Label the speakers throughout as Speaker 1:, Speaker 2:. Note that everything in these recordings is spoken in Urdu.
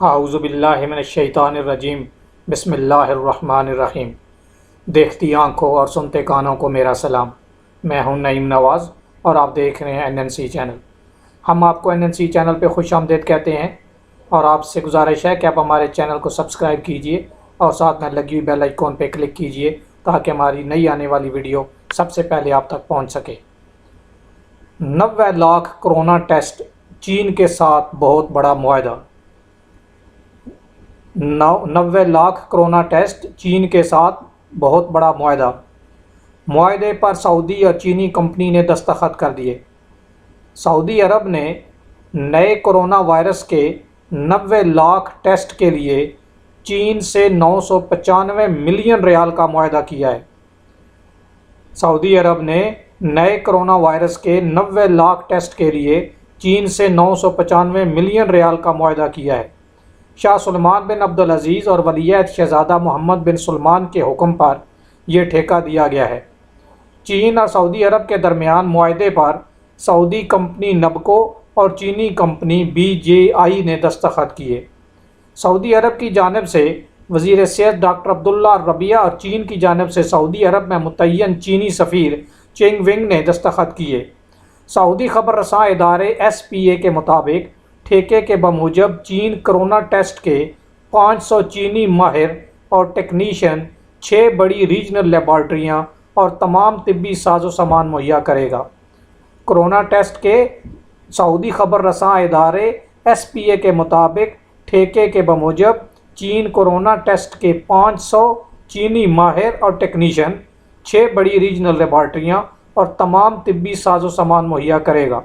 Speaker 1: اعوذ باللہ من الشیطان الرجیم بسم اللہ الرحمن الرحیم۔ دیکھتی آنکھوں اور سنتے کانوں کو میرا سلام۔ میں ہوں نعیم نواز اور آپ دیکھ رہے ہیں NNC چینل۔ ہم آپ کو NNC چینل پہ خوش آمدید کہتے ہیں اور آپ سے گزارش ہے کہ آپ ہمارے چینل کو سبسکرائب کیجئے اور ساتھ میں لگی ہوئی بیل آئیکن پہ کلک کیجئے تاکہ ہماری نئی آنے والی ویڈیو سب سے پہلے آپ تک پہنچ سکے۔ 90 لاکھ کرونا ٹیسٹ، چین کے ساتھ بہت بڑا معاہدہ۔ 90 لاکھ کرونا ٹیسٹ، چین کے ساتھ بہت بڑا معاہدہ۔ معاہدے پر سعودی اور چینی کمپنی نے دستخط کر دیے۔ سعودی عرب نے نئے کرونا وائرس کے 90 لاکھ ٹیسٹ کے لیے چین سے 995 ملین ریال کا معاہدہ کیا ہے۔ سعودی عرب نے نئے کرونا وائرس کے 90 لاکھ ٹیسٹ کے لیے چین سے 995 ملین ریال کا معاہدہ کیا ہے۔ شاہ سلمان بن عبدالعزیز اور ولیعہد شہزادہ محمد بن سلمان کے حکم پر یہ ٹھیکہ دیا گیا ہے۔ چین اور سعودی عرب کے درمیان معاہدے پر سعودی کمپنی نبکو اور چینی کمپنی BJI نے دستخط کیے۔ سعودی عرب کی جانب سے وزیر صحت ڈاکٹر عبداللہ ربیہ اور چین کی جانب سے سعودی عرب میں متعین چینی سفیر چینگ ونگ نے دستخط کیے۔ سعودی خبر رساں ادارے SPA کے مطابق ٹھیکے کے بموجب چین کرونا ٹیسٹ کے 500 چینی ماہر اور ٹیکنیشین، 6 بڑی ریجنل لیبارٹریاں اور تمام طبی ساز و سامان مہیا کرے گا۔ کرونا ٹیسٹ کے سعودی خبر رساں ادارے SPA کے مطابق ٹھیکے کے بموجب چین کرونا ٹیسٹ کے 500 چینی ماہر اور ٹیکنیشین، 6 بڑی ریجنل لیبارٹریاں اور تمام طبی ساز و سامان مہیا کرے گا۔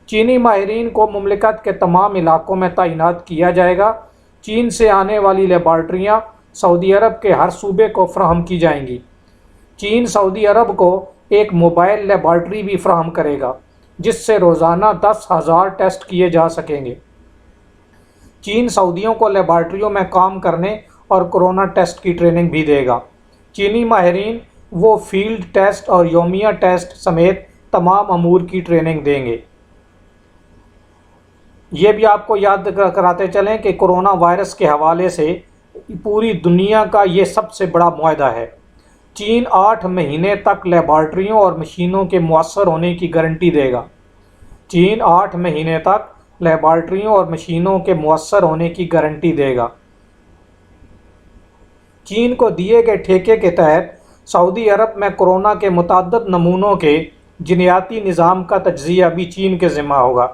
Speaker 1: چینی ماہرین کو مملکت کے تمام علاقوں میں تعینات کیا جائے گا۔ چین سے آنے والی لیبارٹریاں سعودی عرب کے ہر صوبے کو فراہم کی جائیں گی۔ چین سعودی عرب کو ایک موبائل لیبارٹری بھی فراہم کرے گا جس سے روزانہ 10,000 ٹیسٹ کیے جا سکیں گے۔ چین سعودیوں کو لیبارٹریوں میں کام کرنے اور کرونا ٹیسٹ کی ٹریننگ بھی دے گا۔ چینی ماہرین وہ فیلڈ ٹیسٹ اور یومیہ ٹیسٹ سمیت تمام امور کی ٹریننگ دیں گے۔ یہ بھی آپ کو یاد کراتے چلیں کہ کرونا وائرس کے حوالے سے پوری دنیا کا یہ سب سے بڑا معاہدہ ہے۔ چین 8 مہینے تک لیبارٹریوں اور مشینوں کے مؤثر ہونے کی گارنٹی دے گا۔ چین 8 مہینے تک لیبارٹریوں اور مشینوں کے مؤثر ہونے کی گارنٹی دے گا۔ چین کو دیے گئے ٹھیکے کے تحت سعودی عرب میں کرونا کے متعدد نمونوں کے جینیاتی نظام کا تجزیہ بھی چین کے ذمہ ہوگا۔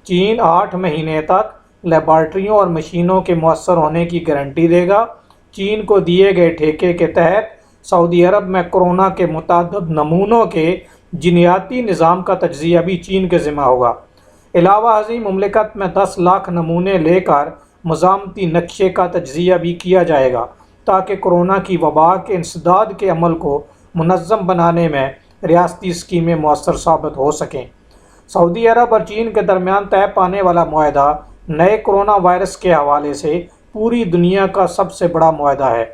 Speaker 1: چین 8 مہینے تک لیبارٹریوں اور مشینوں کے مؤثر ہونے کی گارنٹی دے گا۔ چین کو دیے گئے ٹھیکے کے تحت سعودی عرب میں کرونا کے متعدد نمونوں کے جینیاتی نظام کا تجزیہ بھی چین کے ذمہ ہوگا۔ علاوہ ازیں مملکت میں 10 لاکھ نمونے لے کر مزاحمتی نقشے کا تجزیہ بھی کیا جائے گا تاکہ کرونا کی وبا کے انسداد کے عمل کو منظم بنانے میں ریاستی اسکیمیں مؤثر ثابت ہو سکیں۔ سعودی عرب اور چین کے درمیان طے پانے والا معاہدہ نئے کرونا وائرس کے حوالے سے پوری دنیا کا سب سے بڑا معاہدہ ہے۔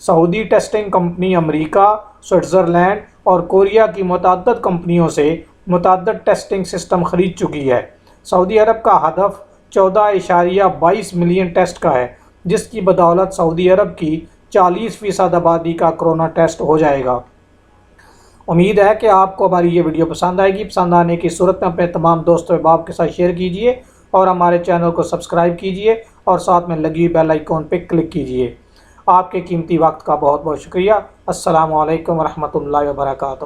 Speaker 1: سعودی ٹیسٹنگ کمپنی امریکہ، سوئٹزرلینڈ اور کوریا کی متعدد کمپنیوں سے متعدد ٹیسٹنگ سسٹم خرید چکی ہے۔ سعودی عرب کا ہدف 14.22 ملین ٹیسٹ کا ہے جس کی بدولت سعودی عرب کی 40% آبادی کا کرونا ٹیسٹ ہو جائے گا۔ امید ہے کہ آپ کو ہماری یہ ویڈیو پسند آئے گی۔ پسند آنے کی صورت میں اپنے تمام دوستوں و احباب کے ساتھ شیئر کیجیے اور ہمارے چینل کو سبسکرائب کیجیے اور ساتھ میں لگی ہوئی بیل آئیکن پہ کلک کیجیے۔ آپ کے قیمتی وقت کا بہت بہت شکریہ۔ السلام علیکم ورحمۃ اللہ وبرکاتہ۔